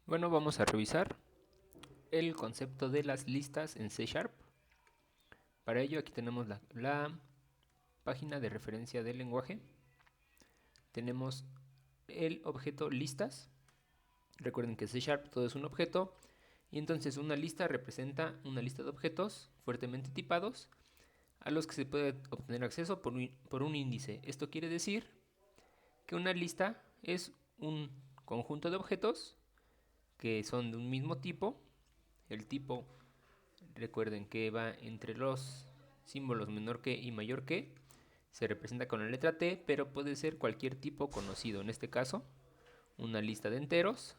Bueno, vamos a revisar el concepto de las listas en C Sharp. Para ello aquí tenemos la página de referencia del lenguaje. Tenemos el objeto listas. Recuerden que C Sharp todo es un objeto y entonces una lista representa una lista de objetos fuertemente tipados a los que se puede obtener acceso por un índice. Esto quiere decir que una lista es un conjunto de objetos que son de un mismo tipo. El tipo, recuerden que va entre los símbolos menor que y mayor que. Se representa con la letra T, pero puede ser cualquier tipo conocido. En este caso, una lista de enteros.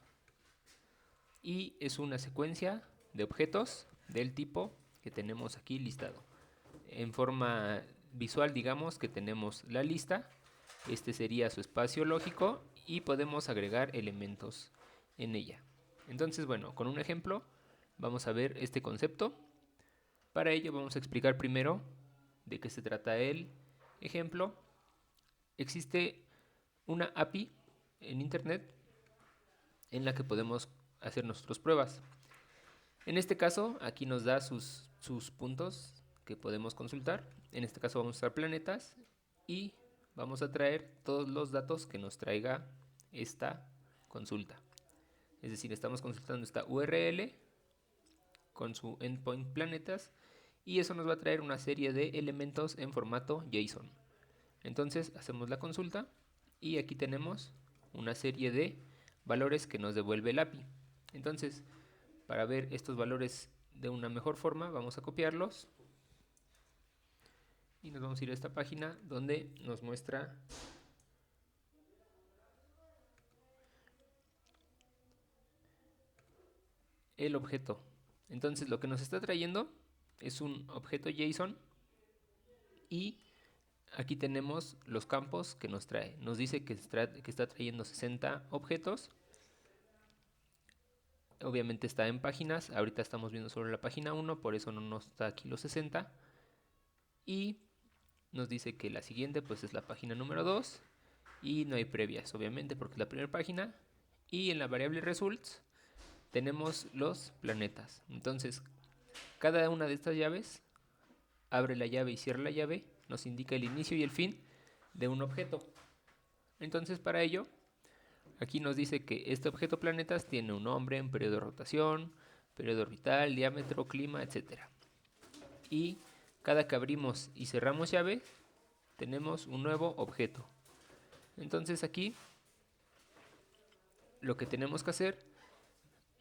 Y es una secuencia de objetos del tipo que tenemos aquí listado. En forma visual, digamos que tenemos la lista. Este sería su espacio lógico y podemos agregar elementos en ella. Entonces, bueno, con un ejemplo vamos a ver este concepto. Para ello vamos a explicar primero de qué se trata el ejemplo. Existe una API en internet en la que podemos hacer nuestras pruebas. En este caso, aquí nos da sus puntos que podemos consultar. En este caso vamos a usar planetas y vamos a traer todos los datos que nos traiga esta consulta. Es decir, estamos consultando esta URL con su endpoint planetas y eso nos va a traer una serie de elementos en formato JSON. Entonces hacemos la consulta y aquí tenemos una serie de valores que nos devuelve el API. Entonces, para ver estos valores de una mejor forma, vamos a copiarlos y nos vamos a ir a esta página donde nos muestra el objeto. Entonces, lo que nos está trayendo es un objeto JSON y aquí tenemos los campos que nos trae. Nos dice que está trayendo 60 objetos. Obviamente está en páginas. Ahorita estamos viendo sobre la página 1, por eso no nos está aquí los 60. Y nos dice que la siguiente pues es la página número 2 y no hay previas, obviamente, porque es la primera página. Y en la variable results tenemos los planetas. Entonces, cada una de estas llaves abre la llave y cierra la llave, nos indica el inicio y el fin de un objeto. Entonces, para ello, aquí nos dice que este objeto planetas tiene un nombre, un periodo de rotación, periodo orbital, diámetro, clima, etcétera. Y cada que abrimos y cerramos llave, tenemos un nuevo objeto. Entonces aquí lo que tenemos que hacer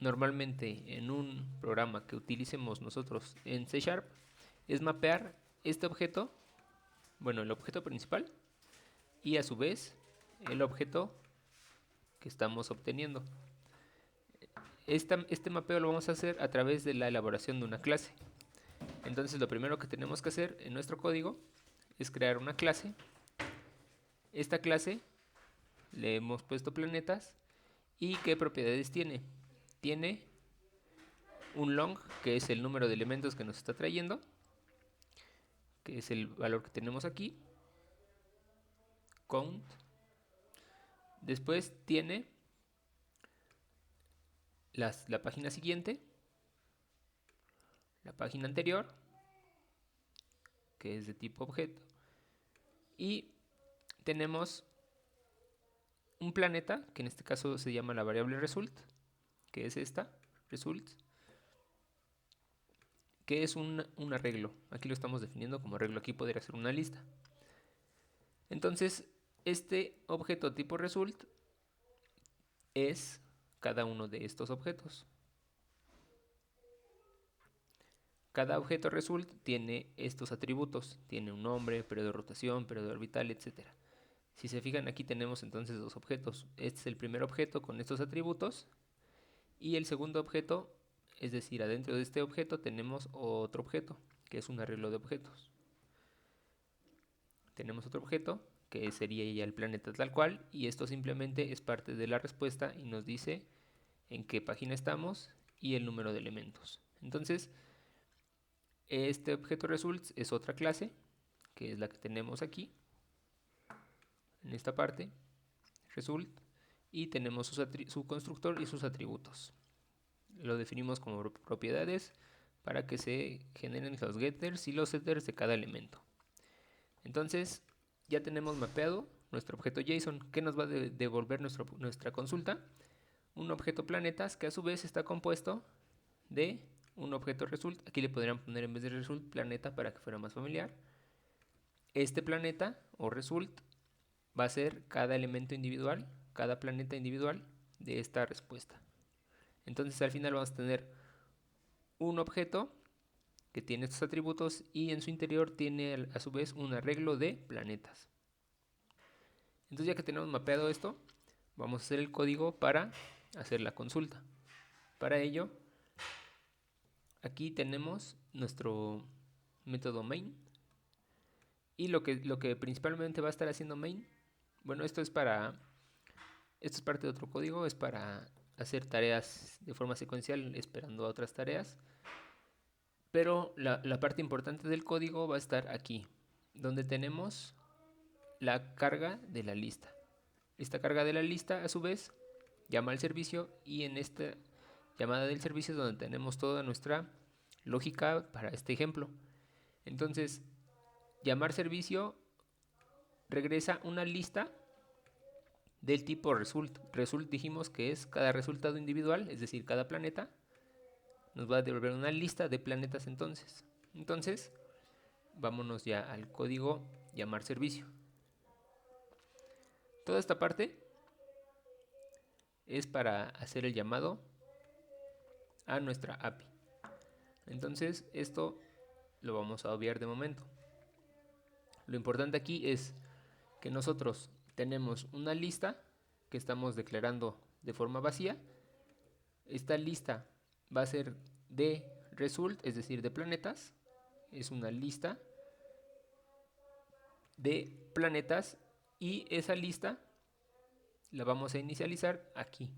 normalmente en un programa que utilicemos nosotros en C Sharp es mapear este objeto, bueno, el objeto principal y a su vez el objeto que estamos obteniendo. Este mapeo lo vamos a hacer a través de la elaboración de una clase. Entonces lo primero que tenemos que hacer en nuestro código es crear una clase. Esta clase le hemos puesto planetas y qué propiedades tiene. Tiene un long, que es el número de elementos que nos está trayendo, que es el valor que tenemos aquí, count. Después tiene la página siguiente, la página anterior, que es de tipo objeto, y tenemos un planeta, que en este caso se llama la variable result, que es esta, result, que es un arreglo. Aquí lo estamos definiendo como arreglo, aquí podría ser una lista. Entonces, este objeto tipo result es cada uno de estos objetos. Cada objeto result tiene estos atributos, tiene un nombre, periodo de rotación, periodo orbital, etc. Si se fijan, aquí tenemos entonces dos objetos. Este es el primer objeto con estos atributos y el segundo objeto, es decir, adentro de este objeto tenemos otro objeto, que es un arreglo de objetos. Tenemos otro objeto que sería ya el planeta tal cual y esto simplemente es parte de la respuesta y nos dice en qué página estamos y el número de elementos. Entonces, este objeto results es otra clase, que es la que tenemos aquí, en esta parte, result, y tenemos su constructor y sus atributos. lo definimos como propiedades para que se generen los getters y los setters de cada elemento. Entonces ya tenemos mapeado nuestro objeto JSON. ¿Qué nos va a devolver nuestra consulta? Un objeto planetas que a su vez está compuesto de un objeto result. Aquí le podrían poner en vez de result planeta para que fuera más familiar. Este planeta o result va a ser cada elemento individual, cada planeta individual de esta respuesta. Entonces al final vamos a tener un objeto que tiene estos atributos y en su interior tiene a su vez un arreglo de planetas. Entonces ya que tenemos mapeado esto, vamos a hacer el código para hacer la consulta. Para ello, aquí tenemos nuestro método main. Y lo que principalmente va a estar haciendo main, bueno, esto es parte de otro código, es para hacer tareas de forma secuencial esperando a otras tareas. Pero la parte importante del código va a estar aquí, donde tenemos la carga de la lista. Esta carga de la lista, a su vez, llama al servicio y en esta llamada del servicio es donde tenemos toda nuestra lógica para este ejemplo. Entonces, llamar servicio regresa una lista del tipo result. Result dijimos que es cada resultado individual, es decir, cada planeta. Nos va a devolver una lista de planetas entonces. Entonces, vámonos ya al código llamar servicio. Toda esta parte es para hacer el llamado a nuestra API. Entonces, esto lo vamos a obviar de momento. Lo importante aquí es que nosotros tenemos una lista que estamos declarando de forma vacía. Esta lista va a ser de result, es decir, de planetas. Es una lista de planetas y esa lista la vamos a inicializar aquí.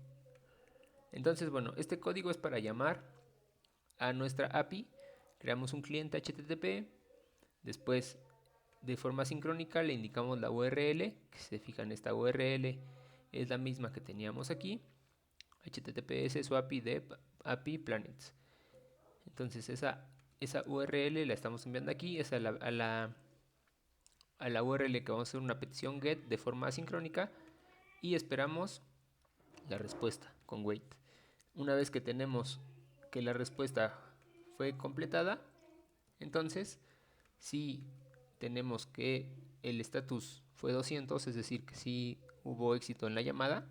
Entonces, bueno, este código es para llamar a nuestra API. Creamos un cliente HTTP. Después, de forma sincrónica, le indicamos la URL. Que se fijan, esta URL es la misma que teníamos aquí. HTTPS su API de API Planets. Entonces, esa URL la estamos enviando aquí. Es a la URL que vamos a hacer una petición GET de forma asincrónica. Y esperamos la respuesta con wait. Una vez que tenemos que la respuesta fue completada, entonces si tenemos que el estatus fue 200, es decir, que si hubo éxito en la llamada,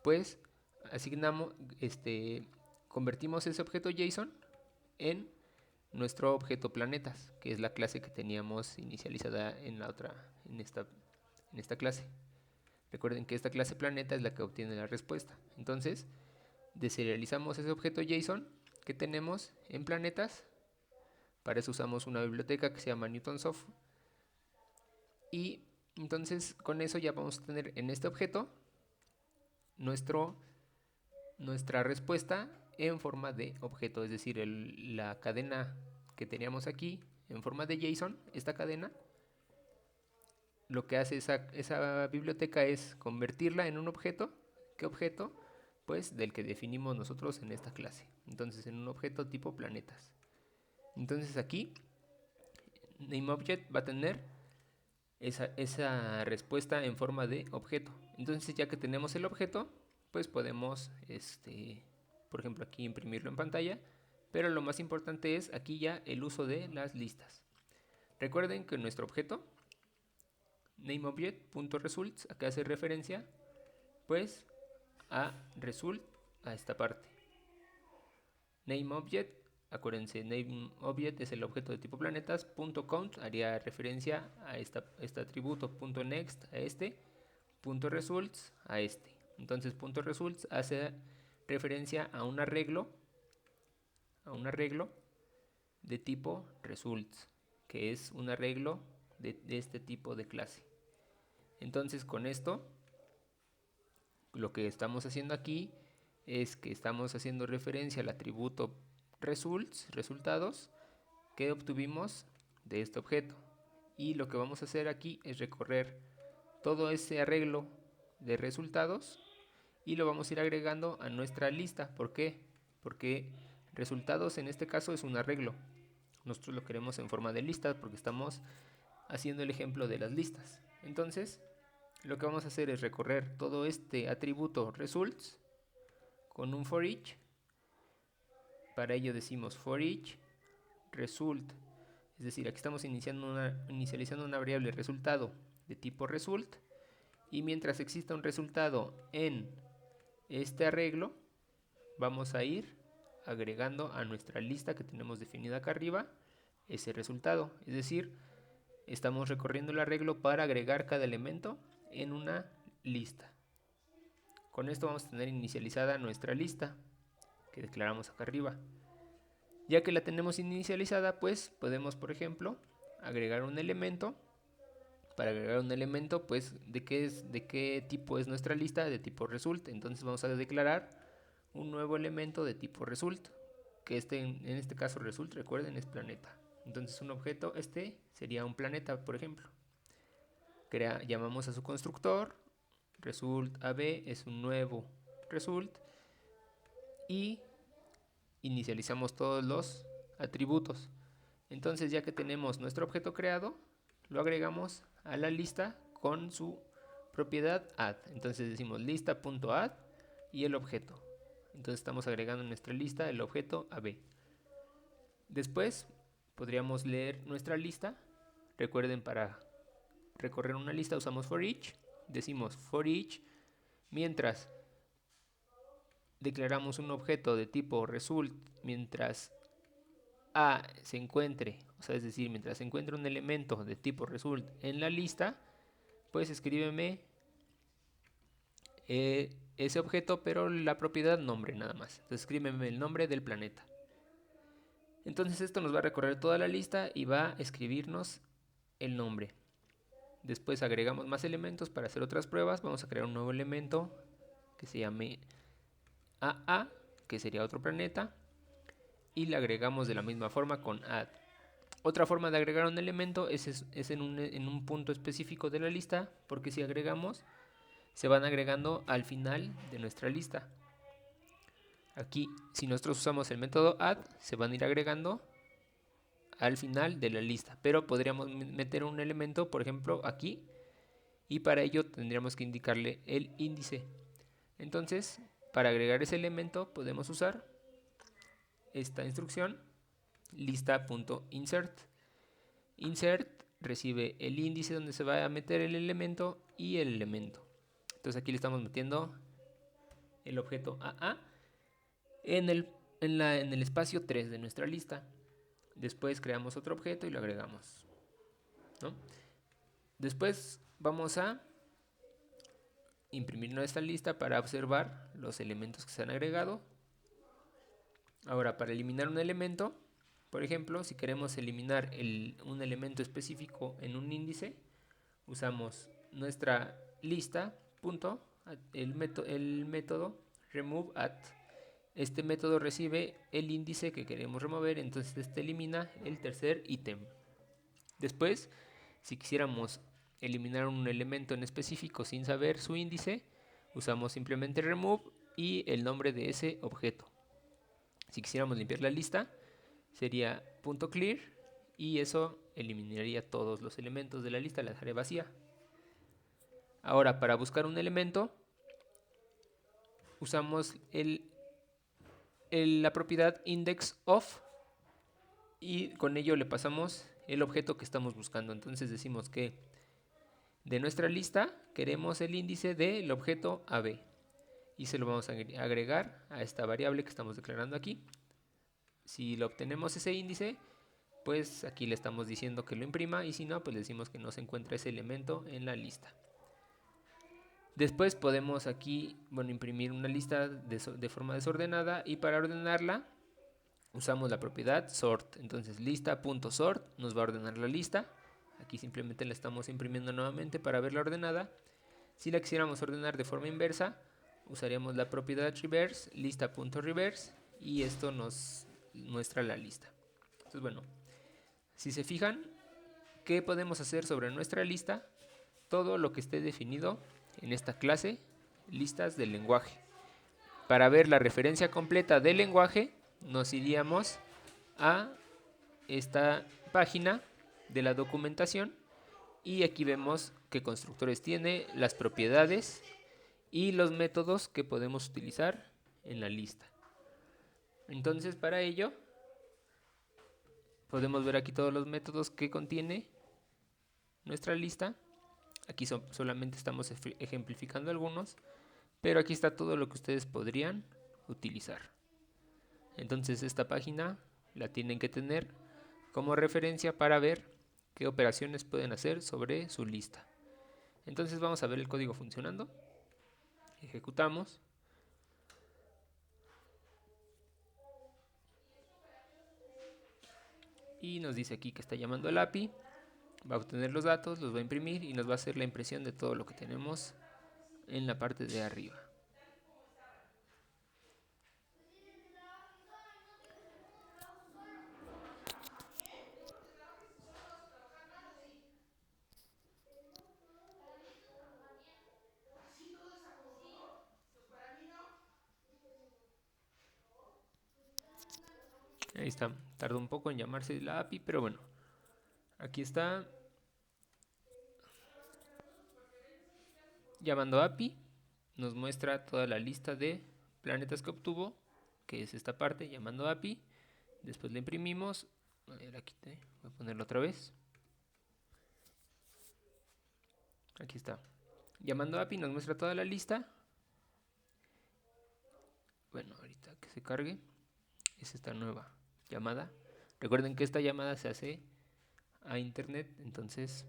pues asignamos, convertimos ese objeto JSON en nuestro objeto planetas, que es la clase que teníamos inicializada en esta clase. Recuerden que esta clase planeta es la que obtiene la respuesta. Entonces, deserializamos ese objeto JSON que tenemos en planetas. Para eso usamos una biblioteca que se llama Newtonsoft. Y entonces con eso ya vamos a tener en este objeto nuestra respuesta en forma de objeto. Es decir, la cadena que teníamos aquí en forma de JSON, esta cadena, lo que hace esa biblioteca es convertirla en un objeto. ¿Qué objeto? Pues del que definimos nosotros en esta clase. Entonces en un objeto tipo planetas. Entonces aquí NameObject va a tener esa respuesta en forma de objeto. Entonces ya que tenemos el objeto, pues podemos, por ejemplo aquí imprimirlo en pantalla. Pero lo más importante es aquí ya el uso de las listas. Recuerden que nuestro objeto NameObject.results acá hace referencia pues a result, a esta parte. NameObject, acuérdense, NameObject es el objeto de tipo planetas. .count haría referencia a este atributo. .next a este. .results a este. Entonces .results hace referencia a un arreglo de tipo results, que es un arreglo de este tipo de clase. Entonces con esto lo que estamos haciendo aquí es que estamos haciendo referencia al atributo results, resultados, que obtuvimos de este objeto. Y lo que vamos a hacer aquí es recorrer todo ese arreglo de resultados y lo vamos a ir agregando a nuestra lista. ¿Por qué? porque resultados en este caso es un arreglo. Nosotros lo queremos en forma de listas porque estamos haciendo el ejemplo de las listas. Entonces, lo que vamos a hacer es recorrer todo este atributo results con un for each. Para ello decimos for each result, es decir, aquí estamos inicializando una variable resultado de tipo result, y mientras exista un resultado en este arreglo, vamos a ir agregando a nuestra lista que tenemos definida acá arriba ese resultado. Es decir, estamos recorriendo el arreglo para agregar cada elemento en una lista. Con esto vamos a tener inicializada nuestra lista que declaramos acá arriba. Ya que la tenemos inicializada, pues podemos, por ejemplo, agregar un elemento. Para agregar un elemento, pues de qué tipo es nuestra lista, de tipo result. Entonces vamos a declarar un nuevo elemento de tipo result, que en este caso result, recuerden, es planeta. Entonces un objeto, sería un planeta, por ejemplo. Llamamos a su constructor, result AB es un nuevo result, y inicializamos todos los atributos. Entonces, ya que tenemos nuestro objeto creado, lo agregamos a la lista con su propiedad add. Entonces decimos lista.add y el objeto. Entonces estamos agregando en nuestra lista el objeto AB. Después podríamos leer nuestra lista. Recuerden, para recorrer una lista usamos for each. Decimos for each mientras declaramos un objeto de tipo result mientras A se encuentre, o sea, es decir, mientras se encuentre un elemento de tipo result en la lista, pues escríbeme ese objeto, pero la propiedad nombre nada más. Entonces escríbeme el nombre del planeta. Entonces esto nos va a recorrer toda la lista y va a escribirnos el nombre. Después agregamos más elementos para hacer otras pruebas. Vamos a crear un nuevo elemento que se llame AA, que sería otro planeta, y le agregamos de la misma forma con add. Otra forma de agregar un elemento es en un punto específico de la lista, porque si agregamos, se van agregando al final de nuestra lista. Aquí, si nosotros usamos el método add, se van a ir agregando al final de la lista, pero podríamos meter un elemento, por ejemplo, aquí, y para ello tendríamos que indicarle el índice. Entonces, para agregar ese elemento podemos usar esta instrucción, lista.insert. Insert recibe el índice donde se va a meter el elemento y el elemento. Entonces aquí le estamos metiendo el objeto AA en el espacio 3 de nuestra lista. Después creamos otro objeto y lo agregamos, ¿no? Después vamos a imprimir nuestra lista para observar los elementos que se han agregado. Ahora, para eliminar un elemento, por ejemplo, si queremos eliminar un elemento específico en un índice, usamos nuestra lista, el método remove at. Este método recibe el índice que queremos remover, entonces este elimina el tercer ítem. Después, si quisiéramos eliminar un elemento en específico sin saber su índice, usamos simplemente remove y el nombre de ese objeto. Si quisiéramos limpiar la lista, sería .clear y eso eliminaría todos los elementos de la lista, la dejaré vacía. Ahora, para buscar un elemento, usamos la propiedad indexOf y con ello le pasamos el objeto que estamos buscando. Entonces decimos que de nuestra lista queremos el índice del objeto AB y se lo vamos a agregar a esta variable que estamos declarando aquí. Si lo obtenemos ese índice, pues aquí le estamos diciendo que lo imprima, y si no, pues le decimos que no se encuentra ese elemento en la lista. Después podemos aquí, imprimir una lista de forma desordenada, y para ordenarla usamos la propiedad sort. Entonces lista.sort nos va a ordenar la lista. Aquí simplemente la estamos imprimiendo nuevamente para verla ordenada. Si la quisiéramos ordenar de forma inversa, usaríamos la propiedad reverse, lista.reverse, y esto nos muestra la lista. Entonces, si se fijan, ¿qué podemos hacer sobre nuestra lista? Todo lo que esté definido en esta clase, listas del lenguaje. Para ver la referencia completa del lenguaje, nos iríamos a esta página de la documentación y aquí vemos qué constructores tiene, las propiedades y los métodos que podemos utilizar en la lista. Entonces, para ello podemos ver aquí todos los métodos que contiene nuestra lista. Aquí solamente estamos ejemplificando algunos, pero aquí está todo lo que ustedes podrían utilizar. Entonces esta página la tienen que tener como referencia para ver qué operaciones pueden hacer sobre su lista. Entonces vamos a ver el código funcionando. Ejecutamos. Y nos dice aquí que está llamando al API. Va a obtener los datos, los va a imprimir y nos va a hacer la impresión de todo lo que tenemos en la parte de arriba. Ahí está, tardó un poco en llamarse la API, pero bueno, aquí está llamando API, nos muestra toda la lista de planetas que obtuvo, que es esta parte, llamando API, después le imprimimos, la quité, voy a ponerlo otra vez, aquí está, llamando API nos muestra toda la lista, bueno, ahorita que se cargue, es esta nueva llamada. Recuerden que esta llamada se hace a internet, entonces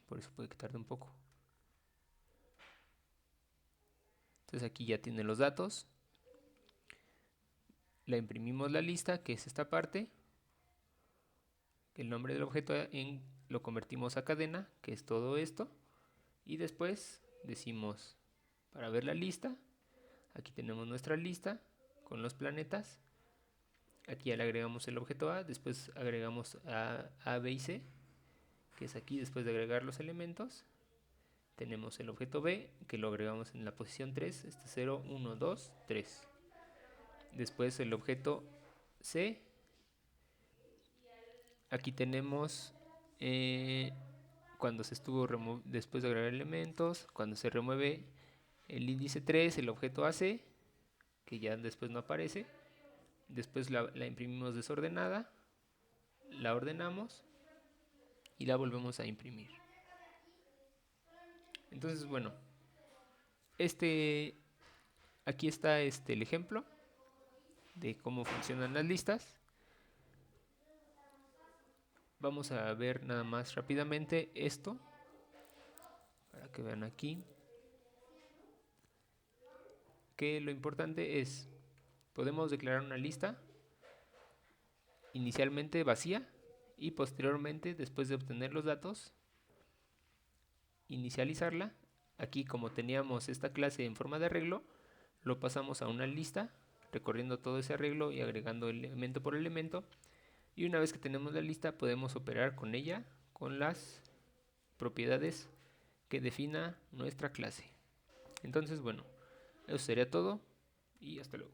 por eso puede que tarde un poco. Entonces aquí ya tiene los datos. La imprimimos la lista, que es esta parte. El nombre del objeto lo convertimos a cadena, que es todo esto. Y después decimos, para ver la lista, aquí tenemos nuestra lista con los planetas. Aquí ya le agregamos el objeto A, después agregamos A, B y C, que es aquí después de agregar los elementos. Tenemos el objeto B, que lo agregamos en la posición 3, este 0, 1, 2, 3. Después el objeto C, aquí tenemos cuando se estuvo después de agregar elementos, cuando se remueve el índice 3, el objeto AC, que ya después no aparece. Después la imprimimos desordenada, la ordenamos y la volvemos a imprimir. Entonces, bueno, aquí está el ejemplo de cómo funcionan las listas. Vamos a ver nada más rápidamente esto, para que vean aquí, que lo importante es, podemos declarar una lista inicialmente vacía y posteriormente, después de obtener los datos, inicializarla. Aquí, como teníamos esta clase en forma de arreglo, lo pasamos a una lista, recorriendo todo ese arreglo y agregando elemento por elemento. Y una vez que tenemos la lista, podemos operar con ella, con las propiedades que defina nuestra clase. Entonces, bueno, eso sería todo y hasta luego.